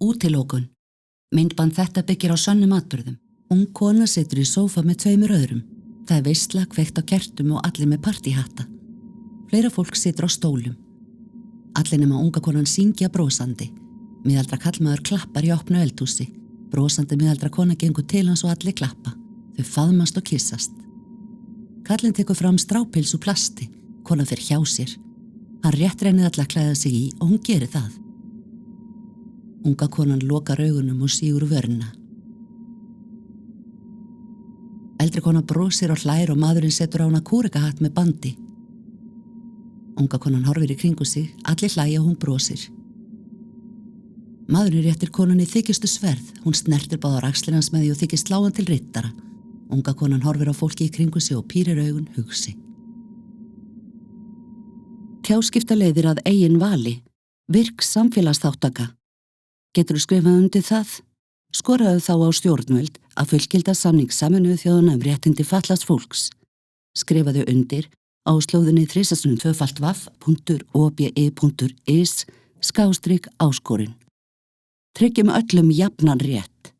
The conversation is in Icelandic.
Útilokun. Myndband þetta byggir á sönnum atburðum. Ung kona situr í sófa með 2 öðrum. Það veisla, kveikt á kertum og allir með partíhatta. Fleira fólk situr á stólum. Allir nema unga konan syngja brosandi. Miðaldra karlmaður klappar í opnu eldhúsi. Brosandi miðaldra kona gengur til hans og allir klappa. Þau faðmast og kyssast. Karlinn tekur fram strápils úr plasti. Konan fer hjá sér. Hann rétt reynir alla að klæða sig í og hún gerir það. Unga konan lokar augunum og sígur vörina. Eldri kona brosir og hlær og maðurinn setur á hana kúrekahatt með bandi. Unga konan horfir í kringu sig, allir hlæja og hún brosir. Maðurinn réttir konunni þykistu sverð, hún snertir báðar axlir hans með því og þykist slá hann til riddara. Unga konan horfir á fólki í kringu sig og pírir augun hugsi. Tjáskipta leiðir að eigin vali, virk samfélagsþáttaka. Geturðu skrifað undir það? Skoraðu þá á stjórnvöld að fullgilda samning Sameinuðu þjóðanna réttindi fatlaðs fólks. Skrifaðu undir á slóðinni 3x2.obe.is/áskorun. Tryggjum öllum jafnan rétt.